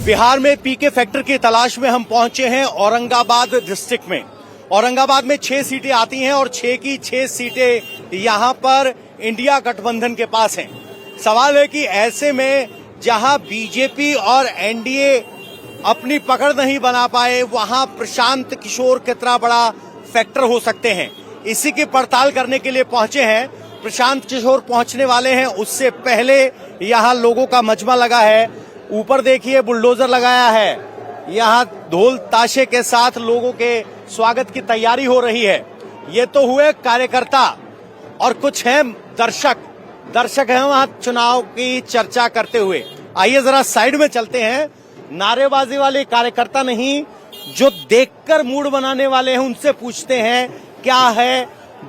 बिहार में पीके फैक्टर की तलाश में हम पहुंचे हैं औरंगाबाद डिस्ट्रिक्ट में। औरंगाबाद में 6 सीटें आती हैं और 6 की 6 सीटें यहां पर इंडिया गठबंधन के पास हैं। सवाल है कि ऐसे में जहां बीजेपी और एनडीए अपनी पकड़ नहीं बना पाए, वहां प्रशांत किशोर कितना बड़ा फैक्टर हो सकते हैं, इसी की पड़ताल करने के लिए पहुंचे हैं। प्रशांत किशोर पहुंचने वाले हैं, उससे पहले यहां लोगों का मजमा लगा है। ऊपर देखिए बुलडोजर लगाया है, यहां ढोल ताशे के साथ लोगों के स्वागत की तैयारी हो रही है। ये तो हुए कार्यकर्ता और कुछ हैं दर्शक हैं वहां चुनाव की चर्चा करते हुए। आइए जरा साइड में चलते हैं। नारेबाजी वाले कार्यकर्ता नहीं, जो देखकर मूड बनाने वाले हैं, उनसे पूछते हैं क्या है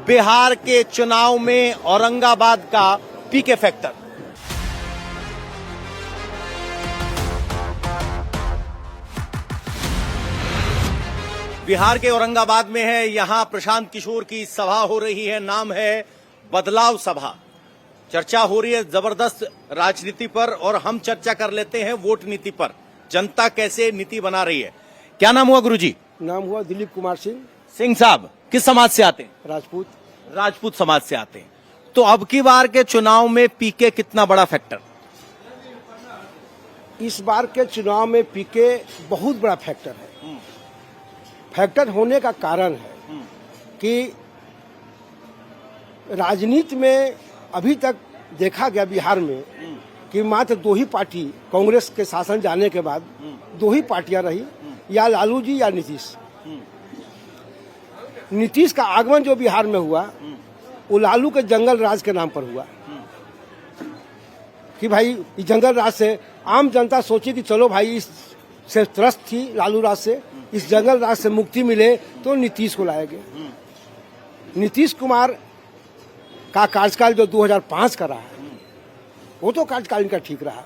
बिहार के चुनाव में औरंगाबाद का पीके फैक्टर। बिहार के औरंगाबाद में है, यहां प्रशांत किशोर की सभा हो रही है। नाम है बदलाव सभा। चर्चा हो रही है जबरदस्त राजनीति पर और हम चर्चा कर लेते हैं वोट नीति पर। जनता कैसे नीति बना रही है। क्या नाम हुआ गुरुजी? नाम हुआ दिलीप कुमार सिंह। सिंह साहब किस समाज से आते हैं? राजपूत समाज से आते हैं। तो अब की बार के चुनाव में पीके कितना बड़ा फैक्टर? इस बार के चुनाव में पीके बहुत बड़ा फैक्टर है। फैक्टर होने का कारण है कि राजनीति में अभी तक देखा गया बिहार में कि मात्र 2 ही पार्टी, कांग्रेस के शासन जाने के बाद 2 ही पार्टियां रही, या लालू जी या नीतीश। नीतीश का आगमन जो बिहार में हुआ वो लालू के जंगल राज के नाम पर हुआ कि भाई इस जंगल राज से आम जनता सोची कि चलो भाई इस से त्रस्त थी लालू राज से, इस जंगल राज से मुक्ति मिले तो नीतीश को लाएंगे। नीतीश कुमार का कार्यकाल जो 2005 का रहा है वो तो कार्यकाल इनका ठीक रहा,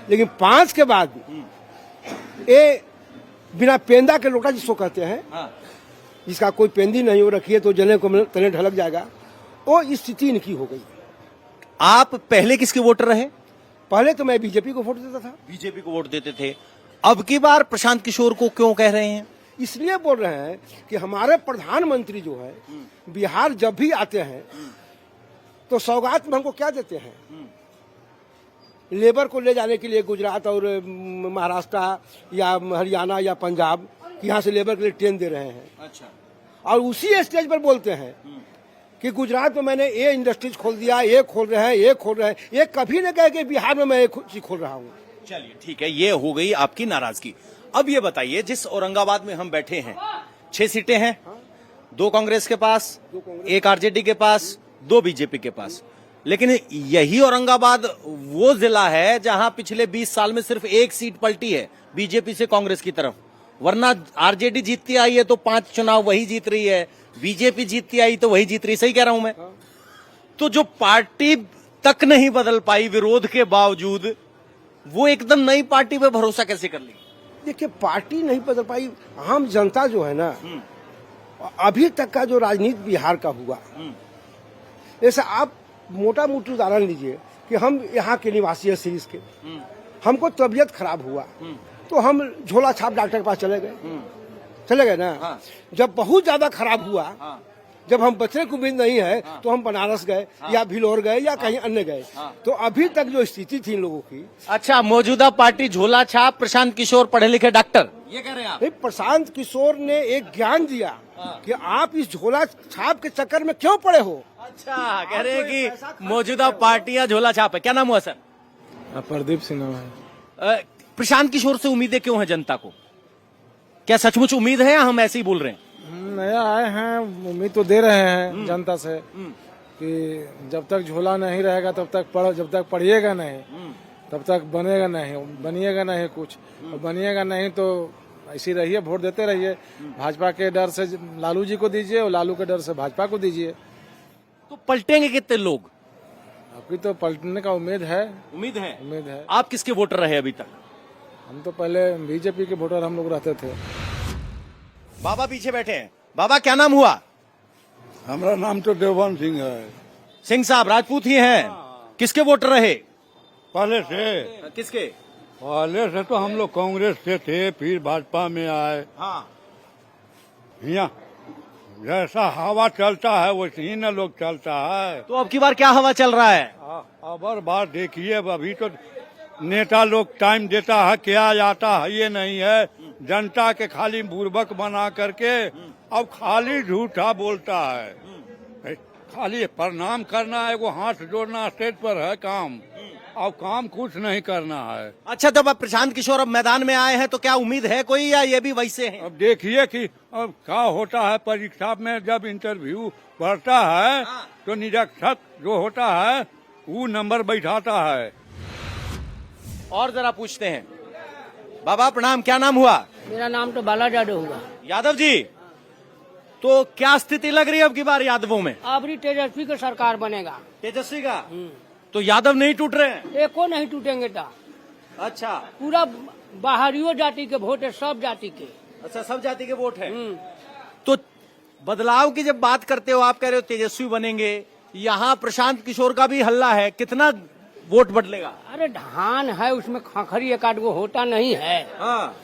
लेकिन 5 के बाद ये बिना पेंदा के लोटा जिसको कहते हैं, जिसका कोई पेंदी नहीं हो रखी है तो जने को तने ढलक जाएगा, वो स्थिति इनकी हो गई। आप पहले किसके वोटर रहे? पहले तो मैं बीजेपी को वोट देता था। बीजेपी को वोट देते थे। अब की बार प्रशांत किशोर को क्यों कह रहे हैं? इसलिए बोल रहे हैं कि हमारे प्रधानमंत्री जो है बिहार जब भी आते हैं तो सौगात में हमको क्या देते हैं? लेबर को ले जाने के लिए गुजरात और महाराष्ट्र या हरियाणा या पंजाब, यहाँ से लेबर के लिए ट्रेन दे रहे हैं। अच्छा। और उसी स्टेज पर बोलते हैं कि गुजरात में मैंने ये इंडस्ट्रीज खोल दिया, ये खोल रहे हैं, ये खोल रहे हैं। ये कभी न कहे कि बिहार में मैं एक चीज खोल रहा हूँ। चलिए ठीक है, ये हो गई आपकी नाराजगी। अब ये बताइए, जिस औरंगाबाद में हम बैठे हैं 6 सीटें हैं, 2 कांग्रेस के पास, 1 आरजेडी के पास, 2 बीजेपी के पास, लेकिन यही औरंगाबाद वो जिला है जहां पिछले 20 साल में सिर्फ 1 सीट पलटी है बीजेपी से कांग्रेस की तरफ। वरना आरजेडी जीतती आई है तो 5 चुनाव वही जीत रही है, बीजेपी जीतती आई तो वही जीत रही। सही कह रहा हूं मैं? तो जो पार्टी तक नहीं बदल पाई विरोध के बावजूद, वो एकदम नई पार्टी पे भरोसा कैसे कर ली? देखिए, पार्टी नहीं बदल पाई, आम जनता जो है ना, अभी तक का जो राजनीति बिहार का हुआ, जैसे आप मोटा मोटी उदाहरण लीजिए कि हम यहाँ के निवासी हैं सीरीज के, हमको तबीयत खराब हुआ तो हम झोला छाप डॉक्टर के पास चले गए ना। हाँ। जब बहुत ज्यादा खराब हुआ, जब हम बचने की उम्मीद नहीं है तो हम बनारस गए या भिलोर गए या कहीं अन्य गए। तो अभी तक जो स्थिति थी इन लोगों की। अच्छा, मौजूदा पार्टी झोला छाप, प्रशांत किशोर पढ़े लिखे डॉक्टर, ये कह रहे हैं आप? नहीं, प्रशांत किशोर ने एक ज्ञान दिया कि आप इस झोला छाप के चक्कर में क्यों पड़े हो। अच्छा, कह रहे हैं कि मौजूदा पार्टियां झोला छाप है। क्या नाम हुआ सर? प्रदीप सिंह नाम है। प्रशांत किशोर से उम्मीदें क्यों है जनता को? क्या सचमुच उम्मीद है या हम ऐसे ही बोल रहे हैं? नया आए हैं, उम्मीद तो दे रहे हैं जनता से कि जब तक झोला नहीं रहेगा तब तक जब तक पढ़िएगा नहीं तब तक बनिएगा नहीं कुछ, और बनिएगा नहीं तो ऐसी रहिए, वोट देते रहिए। भाजपा के डर से लालू जी को दीजिए और लालू के डर से भाजपा को दीजिए। तो पलटेंगे कितने लोग? अभी तो पलटने का उम्मीद है। उम्मीद है। आप किसके वोटर रहे अभी तक? हम तो पहले बीजेपी के वोटर हम लोग रहते थे। बाबा पीछे बैठे हैं। बाबा क्या नाम हुआ? हमारा नाम तो देवबंद सिंह है। सिंह साहब राजपूत ही हैं। किसके वोटर रहे? पहले से किसके? पहले से तो हम लोग कांग्रेस से थे, फिर भाजपा में आए। हाँ, यहाँ जैसा हवा चलता है वैसे ही न लोग चलता है। तो अब की बार क्या हवा चल रहा है? अब और बात देखिए, अभी तो नेता लोग टाइम देता है, क्या जाता है ये नहीं है। जनता के खाली बुर्बक बना करके अब खाली झूठा बोलता है। खाली प्रणाम करना है, वो हाथ जोड़ना स्टेज पर है काम, अब काम कुछ नहीं करना है। अच्छा, जब अब प्रशांत किशोर अब मैदान में आए हैं तो क्या उम्मीद है कोई, या ये भी वैसे हैं? अब देखिए कि अब क्या होता है। परीक्षा में जब इंटरव्यू पढ़ता है तो निरीक्षक जो होता है वो नंबर बैठाता है। और जरा पूछते हैं। बाबा प्रणाम, क्या नाम हुआ? मेरा नाम तो बाला यादव हुआ। यादव जी, तो क्या स्थिति लग रही है अब की बार यादवों में? अबरी तेजस्वी का सरकार बनेगा। तेजस्वी का? तो यादव नहीं टूट रहे हैं? एको नहीं टूटेंगे ता। अच्छा पूरा बाहरियो जाति के वोट है, सब जाति के। अच्छा, सब जाति के वोट है। तो बदलाव की जब बात करते हो, आप कह रहे हो तेजस्वी बनेंगे, यहाँ प्रशांत किशोर का भी हल्ला है, कितना वोट बदलेगा? अरे धान है उसमें खाखरी एक आध गो होता नहीं है। हाँ,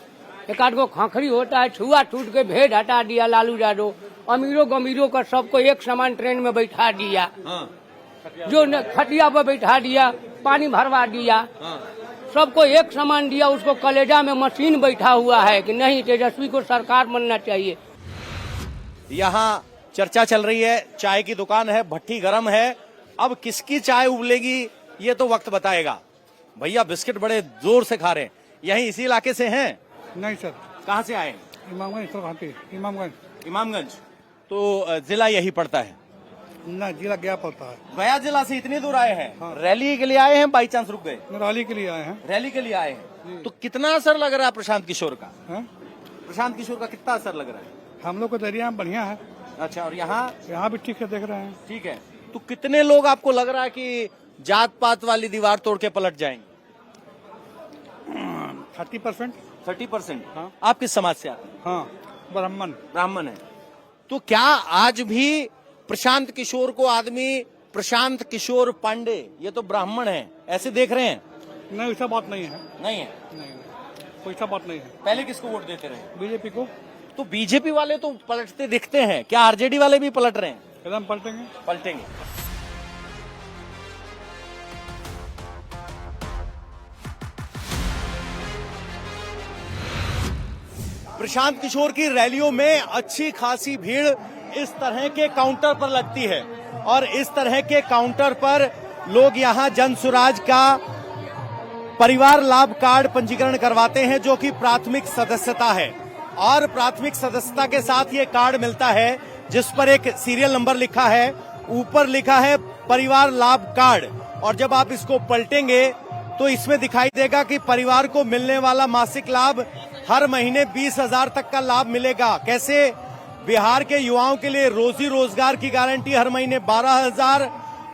एक आध गो खाखरी होता है, छुआ छूट के भेद हटा दिया लालू यादव। अमीरों गमीरों का सबको एक समान ट्रेन में बैठा दिया। हाँ, जो खटिया पर बैठा दिया, पानी भरवा दिया, हाँ। सबको एक समान दिया। उसको कलेजा में मशीन बैठा हुआ है कि नहीं तेजस्वी को सरकार बनना चाहिए। यहाँ चर्चा चल रही है, चाय की दुकान है, भट्टी गरम है। अब किसकी चाय उबलेगी ये तो वक्त बताएगा। भैया बिस्किट बड़े जोर से खा रहे हैं, यहीं इसी इलाके से हैं? नहीं सर, कहाँ से आए? इमामगंज। इमामगंज। तो जिला यही पड़ता है? न जिला गया पड़ता है। गया जिला से इतनी दूर आए हैं? रैली के लिए आए हैं, बाई चांस रुक गए? रैली के लिए आए हैं। रैली के लिए आए हैं। तो कितना असर लग रहा है प्रशांत किशोर का? प्रशांत किशोर का कितना असर लग रहा है? हम लोग को दरिया में बढ़िया है। अच्छा, और यहाँ? यहाँ भी ठीक है, देख रहे हैं। ठीक है। तो कितने लोग आपको लग रहा है कि जात पात वाली दीवार तोड़ के पलट जाएंगे? 30%। 30%? हाँ। आप किस समाज से आते हैं? हाँ, ब्राह्मण। ब्राह्मण है। तो क्या आज भी प्रशांत किशोर को आदमी प्रशांत किशोर पांडे, ये तो ब्राह्मण है, ऐसे देख रहे हैं? नहीं, वैसा बात नहीं है। नहीं है? नहीं, वैसा बात नहीं है। पहले किसको वोट देते रहे? बीजेपी को। तो बीजेपी वाले तो पलटते दिखते हैं, क्या आरजेडी वाले भी पलट रहे हैं? एकदम पलटेंगे। पलटेंगे। प्रशांत किशोर की रैलियों में अच्छी खासी भीड़ इस तरह के काउंटर पर लगती है, और इस तरह के काउंटर पर लोग यहाँ जन सुराज का परिवार लाभ कार्ड पंजीकरण करवाते हैं, जो कि प्राथमिक सदस्यता है। और प्राथमिक सदस्यता के साथ ये कार्ड मिलता है जिस पर एक सीरियल नंबर लिखा है, ऊपर लिखा है परिवार लाभ कार्ड। और जब आप इसको पलटेंगे तो इसमें दिखाई देगा कि परिवार को मिलने वाला मासिक लाभ हर महीने 20,000 तक का लाभ मिलेगा। कैसे? बिहार के युवाओं के लिए रोजी रोजगार की गारंटी, हर महीने 12,000,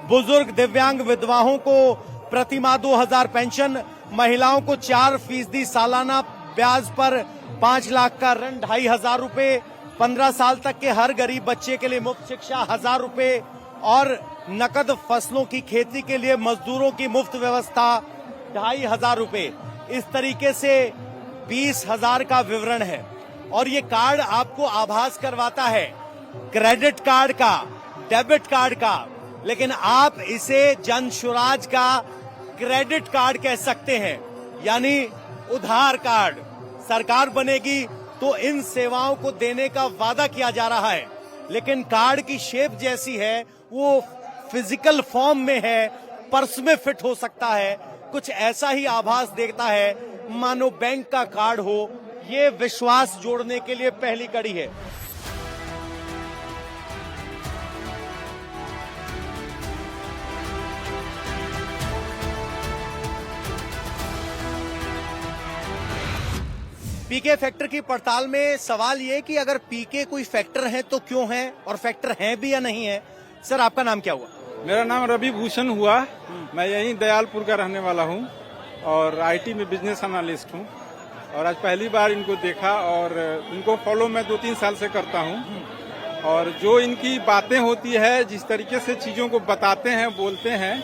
बुजुर्ग दिव्यांग विधवाओं को प्रति माह 2,000 पेंशन, महिलाओं को 4% सालाना ब्याज पर 5 लाख का ऋण 2,500 रुपए, 15 साल तक के हर गरीब बच्चे के लिए मुफ्त शिक्षा 1,000 रुपए, और नकद फसलों की खेती के लिए मजदूरों की मुफ्त व्यवस्था 2,500 रुपए। इस तरीके से 20,000 का विवरण है। और ये कार्ड आपको आभास करवाता है क्रेडिट कार्ड का, डेबिट कार्ड का, लेकिन आप इसे जन सुराज का क्रेडिट कार्ड कह सकते हैं, यानी उधार कार्ड। सरकार बनेगी तो इन सेवाओं को देने का वादा किया जा रहा है, लेकिन कार्ड की शेप जैसी है, वो फिजिकल फॉर्म में है, पर्स में फिट हो सकता है, कुछ ऐसा ही आभास देता है मानो बैंक का कार्ड हो। ये विश्वास जोड़ने के लिए पहली कड़ी है। पीके फैक्टर की पड़ताल में सवाल ये कि अगर पीके कोई फैक्टर है तो क्यों है, और फैक्टर है भी या नहीं है। सर, आपका नाम क्या हुआ? मेरा नाम रवि भूषण हुआ। मैं यहीं दयालपुर का रहने वाला हूं और आईटी में बिजनेस एनालिस्ट हूं। और आज पहली बार इनको देखा और इनको फॉलो मैं 2-3 साल से करता हूं। और जो इनकी बातें होती है, जिस तरीके से चीजों को बताते हैं, बोलते हैं,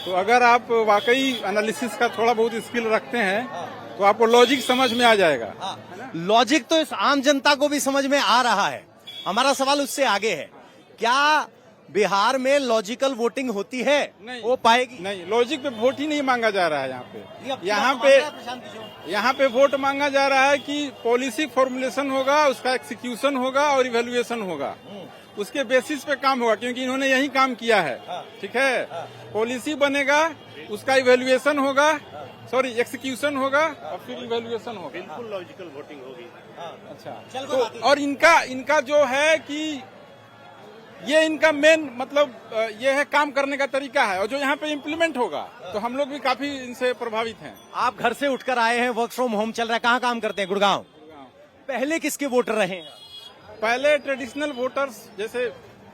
तो अगर आप वाकई एनालिसिस का थोड़ा बहुत स्किल रखते हैं तो आपको लॉजिक समझ में आ जाएगा। लॉजिक तो इस आम जनता को भी समझ में आ रहा है। हमारा सवाल उससे आगे है, क्या बिहार में लॉजिकल वोटिंग होती है? नहीं। हो पाएगी? नहीं, लॉजिक पे वोट ही नहीं मांगा जा रहा है यहाँ पे। यहाँ यहाँ पे वोट मांगा जा रहा है कि पॉलिसी फॉर्मुलेशन होगा, उसका एक्सिक्यूशन होगा और इवेल्युएशन होगा, उसके बेसिस पे काम होगा, क्योंकि इन्होंने यही काम किया है। ठीक है, पॉलिसी बनेगा, उसका इवेल्युएशन होगा, सॉरी एक्सिक्यूशन होगा और फिर इवेल्युएशन होगा। बिल्कुल लॉजिकल वोटिंग होगी। अच्छा, तो और इनका जो है कि ये इनका मेन मतलब ये है काम करने का तरीका है, और जो यहाँ पे इम्प्लीमेंट होगा तो हम लोग भी काफी इनसे प्रभावित हैं। आप घर से उठकर आए हैं, वर्क फ्रॉम होम चल रहा है, कहाँ काम करते हैं? गुड़गांव। पहले किसके वोटर रहे हैं? पहले ट्रेडिशनल वोटर्स जैसे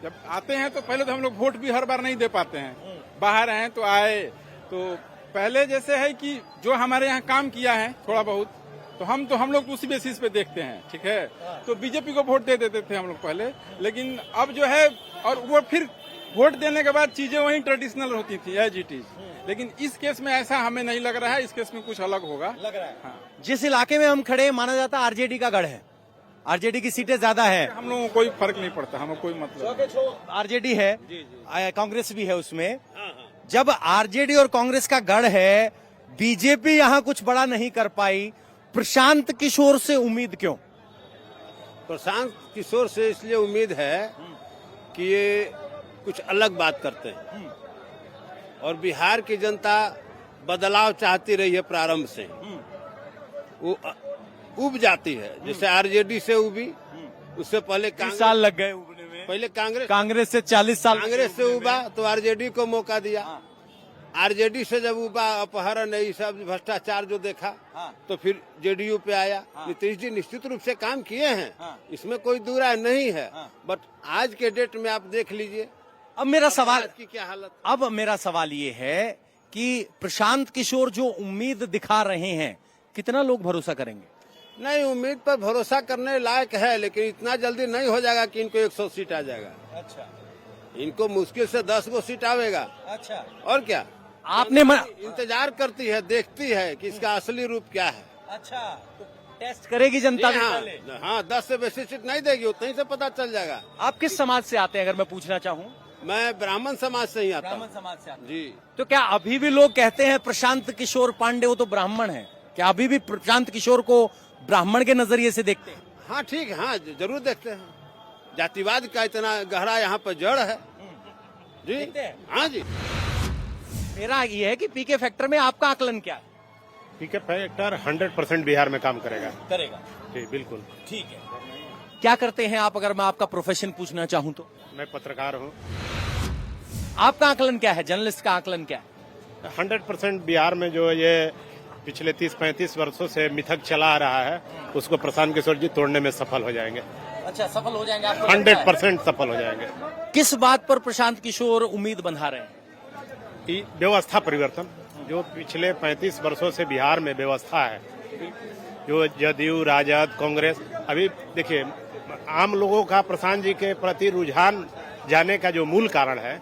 जब आते हैं तो पहले तो हम लोग वोट भी हर बार नहीं दे पाते हैं, बाहर हैं तो आए, तो पहले जैसे है कि जो हमारे यहाँ काम किया है थोड़ा बहुत, तो हम लोग उसी बेसिस पे देखते हैं। ठीक है, तो बीजेपी को वोट दे देते थे हम लोग पहले, लेकिन अब जो है, और वो फिर वोट देने के बाद चीजें वही ट्रेडिशनल होती थी एज इट इज, लेकिन इस केस में ऐसा हमें नहीं लग रहा है, इस केस में कुछ अलग होगा। लग रहा है। हाँ। जिस इलाके में हम खड़े हैं, माना जाता है आरजेडी का गढ़ है, आरजेडी की सीटें ज्यादा है। हम लोगों को कोई फर्क नहीं पड़ता, हमें कोई मतलब। आरजेडी है, कांग्रेस भी है उसमें। जब आरजेडी और कांग्रेस का गढ़ है, बीजेपी यहाँ कुछ बड़ा नहीं कर पाई, प्रशांत किशोर से उम्मीद क्यों? प्रशांत किशोर से इसलिए उम्मीद है कि ये कुछ अलग बात करते हैं, और बिहार की जनता बदलाव चाहती रही है प्रारंभ से। वो उब जाती है, जैसे आरजेडी से उबी, उससे पहले 30 साल लग गए उबने में। पहले कांग्रेस से 40 साल कांग्रेस से उबा तो आरजेडी को मौका दिया। आरजेडी से जब उबा, अपहरण ये सब भ्रष्टाचार जो देखा, तो फिर जेडीयू पे आया। नीतीश जी निश्चित रूप से काम किए हैं, इसमें कोई दूरा नहीं है, बट आज के डेट में आप देख लीजिए अब मेरा सवाल की क्या हालत। अब मेरा सवाल ये है कि प्रशांत किशोर जो उम्मीद दिखा रहे हैं, कितना लोग भरोसा करेंगे? नहीं, उम्मीद पर भरोसा करने लायक है, लेकिन इतना जल्दी नहीं हो जाएगा कि इनको 100 सीट आ जाएगा। अच्छा, इनको मुश्किल से 10 गो सीट आवेगा। अच्छा, और क्या, आपने इंतजार करती है, देखती है कि इसका असली रूप क्या है। अच्छा, तो टेस्ट करेगी जनता भी पहले? हाँ, 10 से बेसी सीट नहीं देगी, उतना ही से पता चल जाएगा। आप किस समाज से आते हैं, अगर मैं पूछना चाहूँ? मैं ब्राह्मण समाज से ही आता हूँ। ब्राह्मण समाज से आते हैं। जी। तो क्या अभी भी लोग कहते हैं प्रशांत किशोर पांडे वो तो ब्राह्मण है, क्या अभी भी प्रशांत किशोर को ब्राह्मण के नजरिए से देखते हैं? हाँ ठीक है, हाँ जरूर देखते हैं। जातिवाद का इतना गहरा यहाँ पर जड़ है जी। देखते हैं? हाँ जी। मेरा ये है कि पीके फैक्टर में आपका आकलन क्या है? पीके फैक्टर 100% बिहार में काम करेगा। करेगा, जी बिल्कुल। ठीक है। क्या करते हैं आप, अगर मैं आपका प्रोफेशन पूछना चाहूँ तो? मैं पत्रकार हूँ। आपका आकलन क्या है, जर्नलिस्ट का आकलन क्या है? 100% बिहार में जो ये पिछले 30-35 वर्षों से मिथक चला आ रहा है, उसको प्रशांत किशोर जी तोड़ने में सफल हो जाएंगे। अच्छा, सफल हो जाएंगे आपको? 100% सफल हो जाएंगे। किस बात पर प्रशांत किशोर उम्मीद बंधा रहे हैं? कि व्यवस्था परिवर्तन, जो पिछले 35 वर्षों से बिहार में व्यवस्था है, जो जदयू, राजद, कांग्रेस, अभी देखिए आम लोगों का प्रशांत जी के प्रति रुझान जाने का जो मूल कारण है,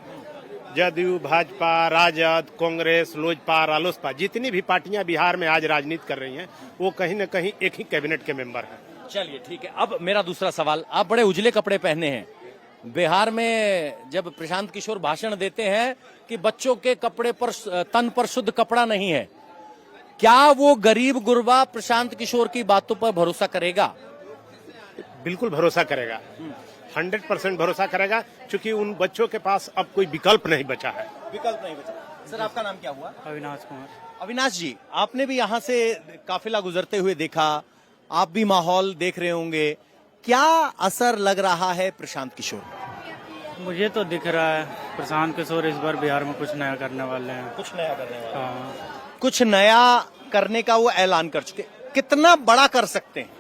जदयू, भाजपा, राजद, कांग्रेस, लोजपा, रालोसपा, जितनी भी पार्टियां बिहार में आज राजनीति कर रही हैं, वो कहीं न कहीं एक ही कैबिनेट के मेंबर हैं। चलिए ठीक है। अब मेरा दूसरा सवाल, आप बड़े उजले कपड़े पहने हैं, बिहार में जब प्रशांत किशोर भाषण देते हैं कि बच्चों के कपड़े पर, तन पर शुद्ध कपड़ा नहीं है, क्या वो गरीब गुरबा प्रशांत किशोर की बातों पर भरोसा करेगा? बिल्कुल भरोसा करेगा, 100% भरोसा करेगा, क्योंकि उन बच्चों के पास अब कोई विकल्प नहीं बचा है। विकल्प नहीं बचा। सर, आपका नाम क्या हुआ? अविनाश कुमार। अविनाश जी, आपने भी यहाँ से काफिला गुजरते हुए देखा, आप भी माहौल देख रहे होंगे, क्या असर लग रहा है प्रशांत किशोर? मुझे तो दिख रहा है प्रशांत किशोर इस बार बिहार में कुछ नया करने वाले हैं। कुछ नया करने वाले? हाँ, कुछ नया करने का वो ऐलान कर चुके, कितना बड़ा कर सकते हैं?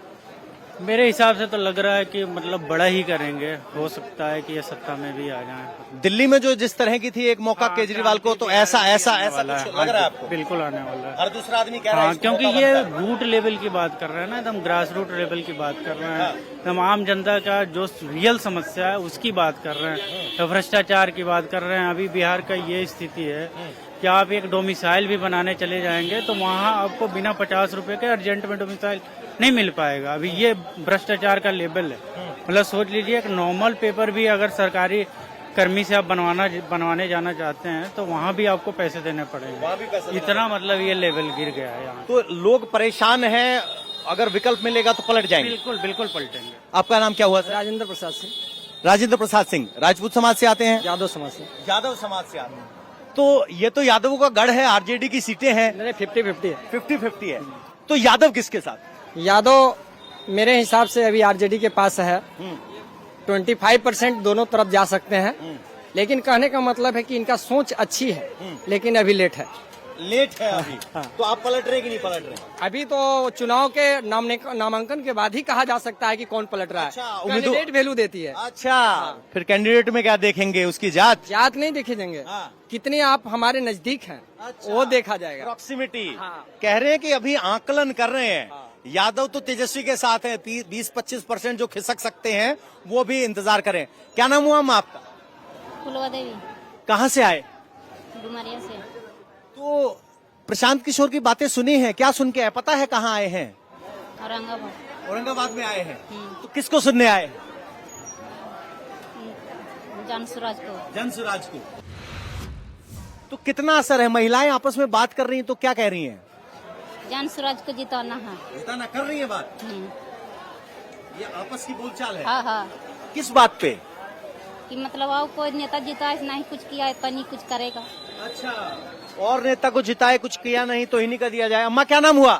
मेरे हिसाब से तो लग रहा है कि मतलब बड़ा ही करेंगे, हो सकता है कि ये सत्ता में भी आ जाए। दिल्ली में जो जिस तरह की थी एक मौका केजरीवाल को, तो ऐसा कुछ लग रहा है आपको? बिल्कुल आने वाला है। हर दूसरा आदमी कह रहा है हाँ, इसको क्योंकि मौका ये बनता है। रूट लेवल की बात कर रहे हैं ना, एकदम ग्रास रूट लेवल की बात कर रहे हैं। हम आम जनता का जो रियल समस्या है उसकी बात कर रहे हैं, तो भ्रष्टाचार की बात कर रहे हैं। अभी बिहार का ये स्थिति है कि आप एक डोमिसाइल भी बनाने चले जाएंगे तो वहाँ आपको बिना 50 रुपए के अर्जेंट में डोमिसाइल नहीं मिल पाएगा। अभी ये भ्रष्टाचार का लेवल है। मतलब सोच लीजिए, एक नॉर्मल पेपर भी अगर सरकारी कर्मी से आप बनवाने जाना चाहते हैं तो वहाँ भी आपको पैसे देने पड़ेंगे। इतना मतलब ये लेवल गिर गया है यहाँ। तो लोग परेशान हैं, अगर विकल्प मिलेगा तो पलट जाएंगे। बिल्कुल बिल्कुल पलटेंगे। आपका नाम क्या हुआ सर? राजेंद्र प्रसाद सिंह, राजेंद्र प्रसाद सिंह। राजपूत समाज से आते हैं? यादव समाज से। यादव समाज से आते हैं। तो ये तो यादवों का गढ़ है, आरजेडी की सीटें हैं। नहीं, 50-50 है। 50-50 है। तो यादव किसके साथ? यादव मेरे हिसाब से अभी आरजेडी के पास है। 25% दोनों तरफ जा सकते हैं, लेकिन कहने का मतलब है कि इनका सोच अच्छी है, लेकिन अभी लेट है। लेट है अभी। तो आप पलट रहे कि नहीं पलट रहे? अभी तो चुनाव के नामांकन के बाद ही कहा जा सकता है कि कौन पलट रहा है। अच्छा, कैंडिडेट वैल्यू देती है। अच्छा, फिर कैंडिडेट में क्या देखेंगे? उसकी जात नहीं देखे जाएंगे, कितने आप हमारे नजदीक हैं। अच्छा, वो देखा जाएगा। प्रॉक्सिमिटी। कह रहे हैं कि अभी आकलन कर रहे हैं। यादव तो तेजस्वी के साथ है, 20-25% जो खिसक सकते हैं वो भी इंतजार करें। क्या नाम हुआ आपका? फुलवा देवी। कहाँ से आए? डुमरिया से। तो प्रशांत किशोर की बातें सुनी है, क्या सुन के आए? पता है कहाँ आए हैं? औरंगाबाद। औरंगाबाद में आए हैं। तो किसको सुनने आए? जनसुराज को। जनसुराज को। तो कितना असर है? महिलाएं आपस में बात कर रही हैं तो क्या कह रही हैं? जनसुराज को जिताना है। जिताना कर रही है बात। ये आपस की बोलचाल है। हाँ हाँ। किस बात पे? कि मतलब आओ कोई नेता जिता नहीं कुछ किया तो नहीं कुछ करेगा। अच्छा, और नेता को जिताए कुछ किया नहीं तो इन्हीं का दिया जाए। अम्मा क्या नाम हुआ?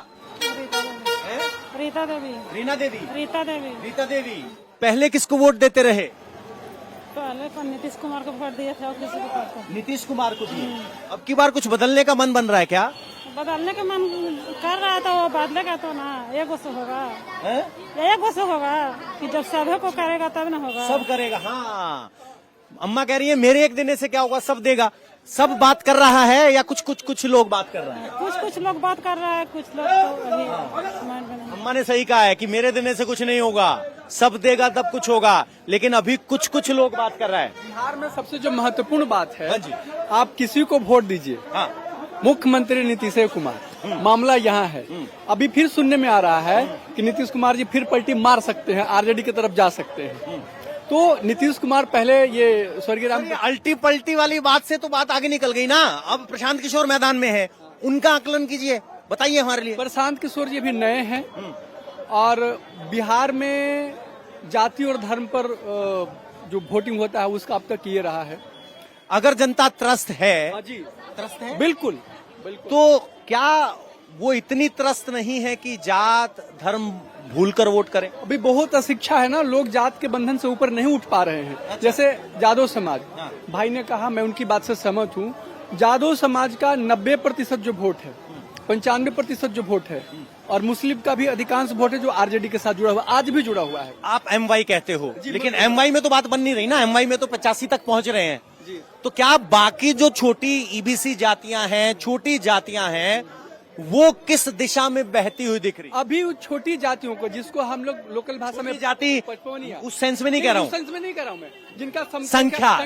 रीता देवी। रीना देवी। रीता देवी। रीता देवी। पहले किसको वोट देते रहे? पहले तो नीतीश कुमार को वोट दिए थे और किसी को करते। नीतीश कुमार को दिए। अब की बार कुछ बदलने का मन बन रहा है क्या? बदलने का मन कर रहा है तो वो बदलेगा तो ना, एक से होगा। एक से होगा कि जब सभी को करेगा तब ना होगा। सब करेगा। हाँ, अम्मा कह रही है मेरे एक देने से क्या होगा, सब देगा। सब बात कर रहा है या कुछ लोग बात कर रहे हैं? कुछ लोग बात कर रहा है, कुछ लोग तो अभी। अम्मा ने सही कहा है कि मेरे देने से कुछ नहीं होगा, सब देगा तब कुछ होगा, लेकिन अभी कुछ लोग बात कर रहा है। बिहार में सबसे जो महत्वपूर्ण बात है, हाँ जी। आप किसी को वोट दीजिए। हाँ। मुख्यमंत्री नीतीश कुमार, मामला यहाँ है। अभी फिर सुनने में आ रहा है कि नीतीश कुमार जी फिर पलटी मार सकते हैं, आरजेडी की तरफ जा सकते हैं। तो नीतीश कुमार पहले ये स्वर्गीय राम अल्टी पल्टी वाली बात से तो बात आगे निकल गई ना। अब प्रशांत किशोर मैदान में है, उनका आकलन कीजिए, बताइए हमारे लिए। प्रशांत किशोर जी अभी नए हैं और बिहार में जाति और धर्म पर जो वोटिंग होता है उसका अब तक ये रहा है। अगर जनता त्रस्त है, जी त्रस्त है, बिल्कुल, तो क्या वो इतनी त्रस्त नहीं है कि जात धर्म भूलकर वोट करें? अभी बहुत अशिक्षा है ना, लोग जात के बंधन से ऊपर नहीं उठ पा रहे हैं। अच्छा। जैसे यादव समाज, भाई ने कहा, मैं उनकी बात से सहमत हूँ। यादव समाज का 90% जो वोट है, 95% जो वोट है, और मुस्लिम का भी अधिकांश वोट है जो आरजेडी के साथ जुड़ा हुआ, आज भी जुड़ा हुआ है। आप एमवाई कहते हो, लेकिन एमवाई में तो बात बन नहीं रही ना। एमवाई में तो 85 तक पहुंच रहे हैं। तो क्या बाकी जो छोटी ईबीसी जातियां हैं, छोटी जातियां हैं, वो किस दिशा में बहती हुई दिख रही? अभी छोटी जातियों को, जिसको हम लोग लोकल भाषा में जाति, पचपौनिया, उस सेंस में नहीं कह रहा हूँ। उस सेंस में नहीं कह रहा हूँ मैं, जिनका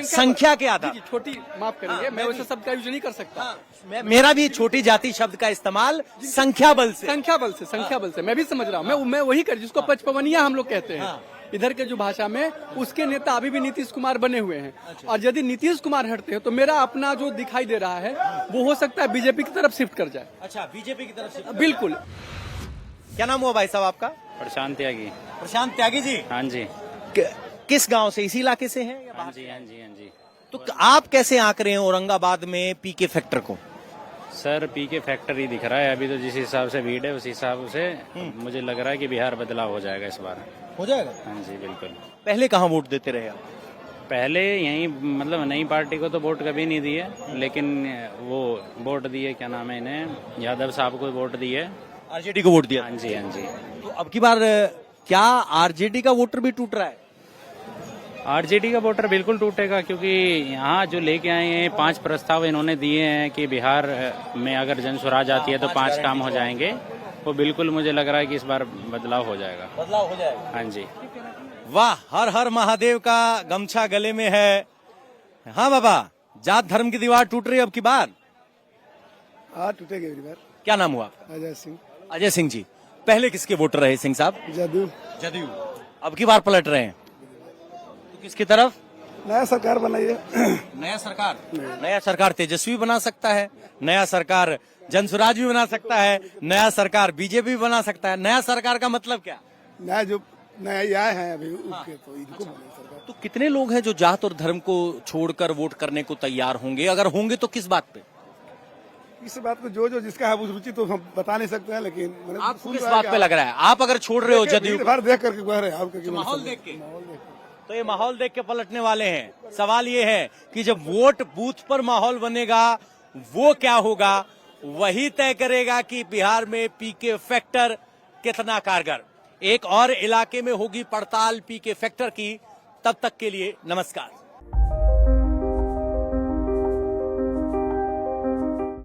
संख्या के आधार। छोटी, माफ करेंगे, मैं वैसे शब्द का यूज नहीं कर सकता। मेरा भी छोटी जाति शब्द का इस्तेमाल संख्या बल से मैं भी समझ रहा हूँ। मैं वही कर, जिसको पचपवनिया हम लोग कहते हैं इधर के जो भाषा में, उसके नेता अभी भी नीतीश कुमार बने हुए हैं। और यदि नीतीश कुमार हटते हैं तो मेरा अपना जो दिखाई दे रहा है वो हो सकता है बीजेपी की तरफ शिफ्ट कर जाए। अच्छा, बीजेपी की तरफ शिफ्ट? बिल्कुल। क्या नाम हुआ भाई साहब आपका? प्रशांत त्यागी। प्रशांत त्यागी जी। हाँ जी। किस गांव से, इसी इलाके से हैं या बाहर? हाँ जी, हाँ जी, हाँ जी। तो आप कैसे आंक रहे हैं औरंगाबाद में पीके फैक्टर को? सर, पीके फैक्टर ही दिख रहा है अभी तो, जिस हिसाब से भीड़ है उस हिसाब से मुझे लग रहा है कि बिहार बदलाव हो जाएगा इस बार। हो जाएगा? हाँ जी, बिल्कुल। पहले कहाँ वोट देते रहे आप? पहले यहीं, मतलब नई पार्टी को तो वोट कभी नहीं दिए, लेकिन वो वोट दिए, क्या नाम है इन्हें, यादव साहब को वोट दिए, आरजेडी को वोट दिया। हाँ जी, हाँ जी। तो अब की बार क्या आरजेडी का वोटर भी टूट रहा है? आरजेडी का वोटर बिल्कुल टूटेगा, क्योंकि यहाँ जो लेके आए हैं 5 प्रस्ताव इन्होंने दिए हैं कि बिहार में अगर जन स्वराज आती है तो 5 काम हो जाएंगे। वो बिल्कुल मुझे लग रहा है कि इस बार बदलाव हो जाएगा। बदलाव हो जाएगा। हाँ जी। वाह, हर हर महादेव का गमछा गले में है। हाँ बाबा, जात धर्म की दीवार टूट रही है अब की बार। हाँ, टूटेगी अगली बार। क्या नाम हुआ? अजय सिंह। अजय सिंह जी, पहले किसके वोटर रहे सिंह साहब? जदयू। जदयू। अब की बार पलट रहे हैं तो किसकी तरफ? नया सरकार बनाइए। नया सरकार? नया सरकार तेजस्वी बना सकता है, नया सरकार जनसुराज भी बना सकता है, नया सरकार बीजेपी भी बना सकता है। नया सरकार का मतलब क्या? नया जो नया आए हैं अभी उसके तो इनको बने सरकार। तो कितने लोग हैं जो जात और धर्म को छोड़कर वोट करने को तैयार होंगे? अगर होंगे तो किस बात पे? इस बात को जो जो जिसका है रुचि तो हम बता नहीं सकते हैं, लेकिन आपको किस बात पे लग रहा है? आप अगर छोड़ रहे हो जदयू को, देख करके कह रहे हैं माहौल देख के, तो ये माहौल देख के पलटने वाले हैं। सवाल ये है कि जब वोट बूथ पर माहौल बनेगा वो क्या होगा, वही तय करेगा कि बिहार में पीके फैक्टर कितना कारगर। एक और इलाके में होगी पड़ताल पीके फैक्टर की। तब तक के लिए नमस्कार।